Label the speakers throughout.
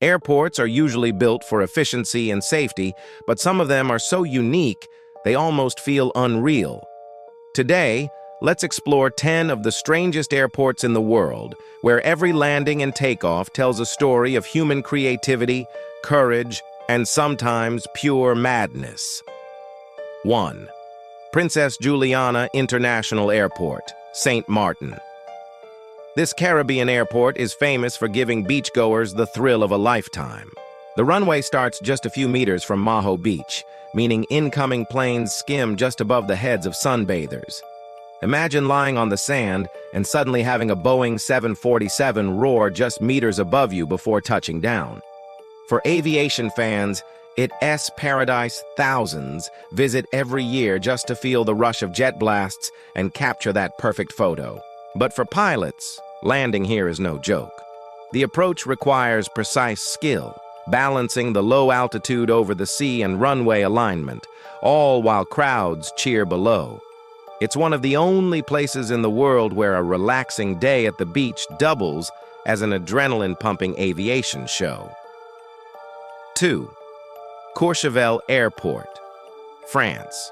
Speaker 1: Airports are usually built for efficiency and safety, but some of them are so unique, they almost feel unreal. Today, let's explore 10 of the strangest airports in the world, where every landing and takeoff tells a story of human creativity, courage, and sometimes pure madness. 1. Princess Juliana International Airport, St. Martin. This Caribbean airport is famous for giving beachgoers the thrill of a lifetime. The runway starts just a few meters from Maho Beach, meaning incoming planes skim just above the heads of sunbathers. Imagine lying on the sand and suddenly having a Boeing 747 roar just meters above you before touching down. For aviation fans, it's paradise. Thousands visit every year just to feel the rush of jet blasts and capture that perfect photo. But for pilots, landing here is no joke. The approach requires precise skill, balancing the low altitude over the sea and runway alignment, all while crowds cheer below. It's one of the only places in the world where a relaxing day at the beach doubles as an adrenaline-pumping aviation show. 2. Courchevel Airport, France.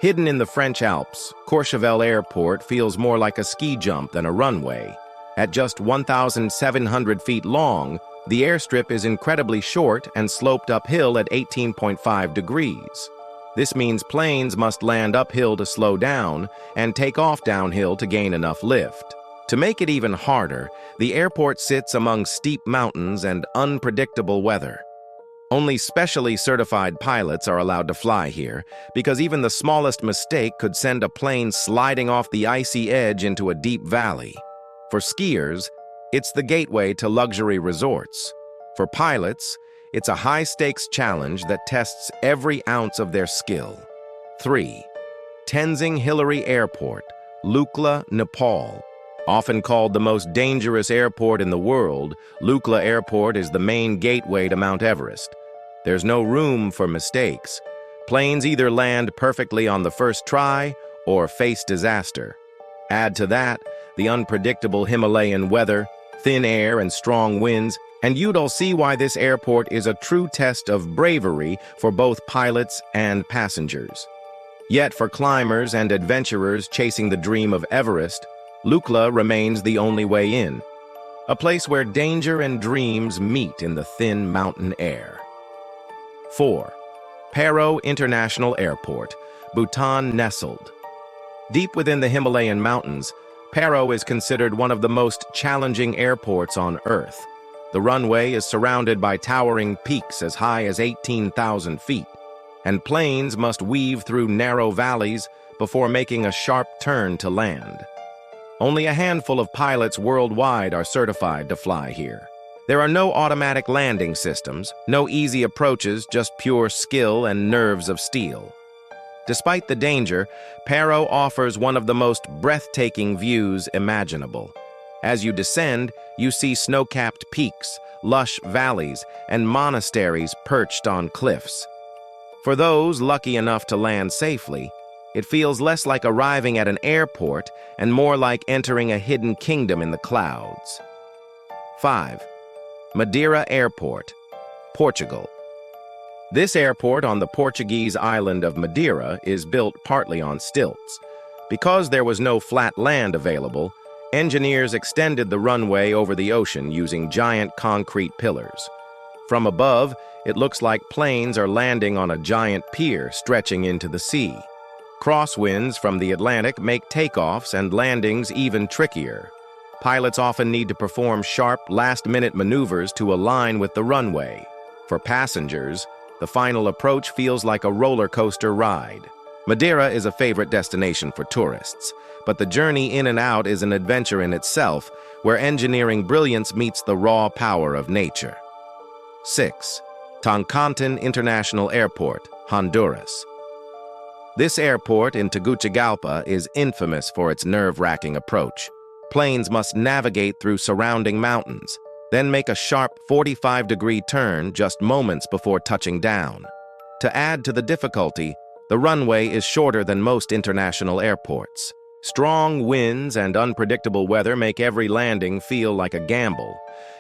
Speaker 1: Hidden in the French Alps, Courchevel Airport feels more like a ski jump than a runway. At just 1,700 feet long, the airstrip is incredibly short and sloped uphill at 18.5 degrees. This means planes must land uphill to slow down and take off downhill to gain enough lift. To make it even harder, the airport sits among steep mountains and unpredictable weather. Only specially certified pilots are allowed to fly here, because even the smallest mistake could send a plane sliding off the icy edge into a deep valley. For skiers, it's the gateway to luxury resorts. For pilots, it's a high-stakes challenge that tests every ounce of their skill. 3. Tenzing Hillary Airport, Lukla, Nepal. Often called the most dangerous airport in the world, Lukla Airport is the main gateway to Mount Everest. There's no room for mistakes. Planes either land perfectly on the first try or face disaster. Add to that the unpredictable Himalayan weather, thin air, and strong winds, and you'd all see why this airport is a true test of bravery for both pilots and passengers. Yet for climbers and adventurers chasing the dream of Everest, Lukla remains the only way in, a place where danger and dreams meet in the thin mountain air. 4. Paro International Airport, Bhutan nestled. Deep within the Himalayan mountains, Paro is considered one of the most challenging airports on Earth. The runway is surrounded by towering peaks as high as 18,000 feet, and planes must weave through narrow valleys before making a sharp turn to land. Only a handful of pilots worldwide are certified to fly here. There are no automatic landing systems, no easy approaches, just pure skill and nerves of steel. Despite the danger, Paro offers one of the most breathtaking views imaginable. As you descend, you see snow-capped peaks, lush valleys, and monasteries perched on cliffs. For those lucky enough to land safely, it feels less like arriving at an airport and more like entering a hidden kingdom in the clouds. 5. Madeira Airport, Portugal. This airport on the Portuguese island of Madeira is built partly on stilts. Because there was no flat land available, engineers extended the runway over the ocean using giant concrete pillars. From above, it looks like planes are landing on a giant pier stretching into the sea. Crosswinds from the Atlantic make takeoffs and landings even trickier. Pilots often need to perform sharp, last-minute maneuvers to align with the runway. For passengers, the final approach feels like a roller coaster ride. Madeira is a favorite destination for tourists, but the journey in and out is an adventure in itself, where engineering brilliance meets the raw power of nature. 6. Toncontín International Airport, Honduras. This airport in Tegucigalpa is infamous for its nerve-wracking approach. Planes must navigate through surrounding mountains, then make a sharp 45-degree turn just moments before touching down. To add to the difficulty, the runway is shorter than most international airports. Strong winds and unpredictable weather make every landing feel like a gamble.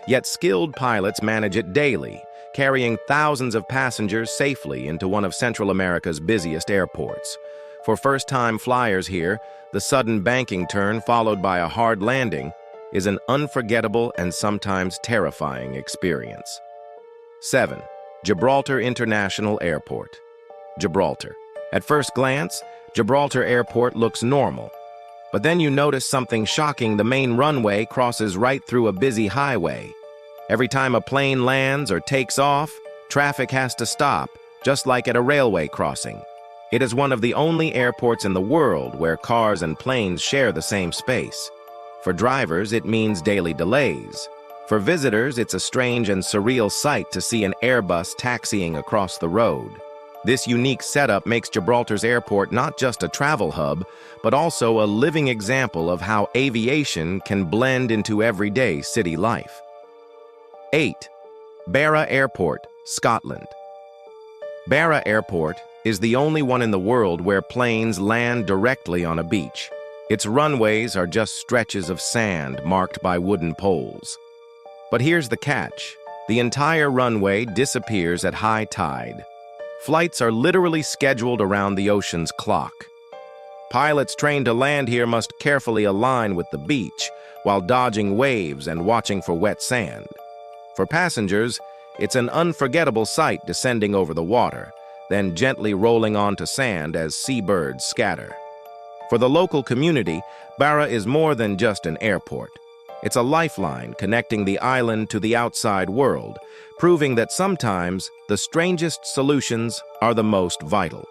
Speaker 1: Yet skilled pilots manage it daily, carrying thousands of passengers safely into one of Central America's busiest airports. For first-time flyers here, the sudden banking turn followed by a hard landing is an unforgettable and sometimes terrifying experience. 7. Gibraltar International Airport. Gibraltar. At first glance, Gibraltar Airport looks normal. But then you notice something shocking. The main runway crosses right through a busy highway. Every time a plane lands or takes off, traffic has to stop, just like at a railway crossing. It is one of the only airports in the world where cars and planes share the same space. For drivers, it means daily delays. For visitors, it's a strange and surreal sight to see an Airbus taxiing across the road. This unique setup makes Gibraltar's airport not just a travel hub, but also a living example of how aviation can blend into everyday city life. 8. Barra Airport, Scotland. Barra Airport is the only one in the world where planes land directly on a beach. Its runways are just stretches of sand marked by wooden poles. But here's the catch. The entire runway disappears at high tide. Flights are literally scheduled around the ocean's clock. Pilots trained to land here must carefully align with the beach while dodging waves and watching for wet sand. For passengers, it's an unforgettable sight descending over the water, then gently rolling onto sand as seabirds scatter. For the local community, Barra is more than just an airport. It's a lifeline connecting the island to the outside world, proving that sometimes the strangest solutions are the most vital.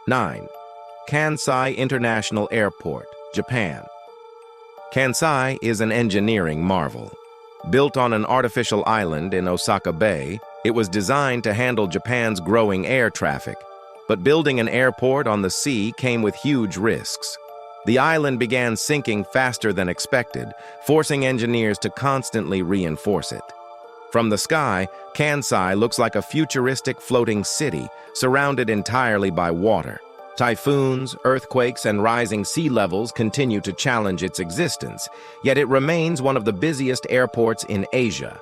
Speaker 1: 9. Kansai International Airport, Japan. Kansai is an engineering marvel. Built on an artificial island in Osaka Bay, it was designed to handle Japan's growing air traffic. But building an airport on the sea came with huge risks. The island began sinking faster than expected, forcing engineers to constantly reinforce it. From the sky, Kansai looks like a futuristic floating city, surrounded entirely by water. Typhoons, earthquakes, and rising sea levels continue to challenge its existence, yet it remains one of the busiest airports in Asia.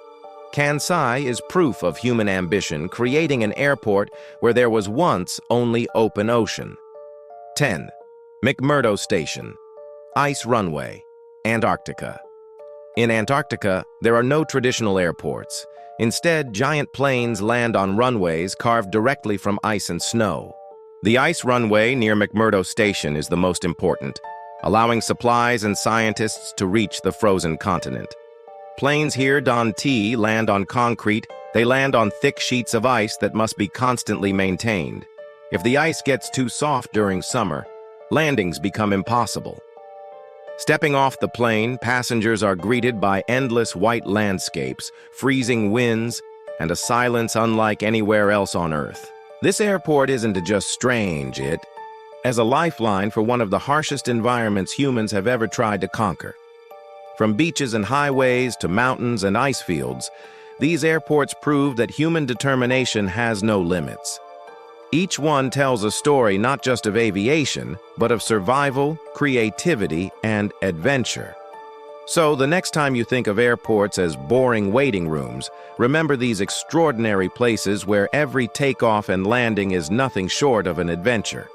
Speaker 1: Kansai is proof of human ambition, creating an airport where there was once only open ocean. 10. McMurdo Station, Ice Runway, Antarctica. In Antarctica, there are no traditional airports. Instead, giant planes land on runways carved directly from ice and snow. The ice runway near McMurdo Station is the most important, allowing supplies and scientists to reach the frozen continent. Planes here don't land on concrete, they land on thick sheets of ice that must be constantly maintained. If the ice gets too soft during summer, landings become impossible. Stepping off the plane, passengers are greeted by endless white landscapes, freezing winds, and a silence unlike anywhere else on Earth. This airport isn't just strange, it is a lifeline for one of the harshest environments humans have ever tried to conquer. From beaches and highways to mountains and ice fields, these airports prove that human determination has no limits. Each one tells a story not just of aviation, but of survival, creativity, and adventure. So the next time you think of airports as boring waiting rooms, remember these extraordinary places where every takeoff and landing is nothing short of an adventure.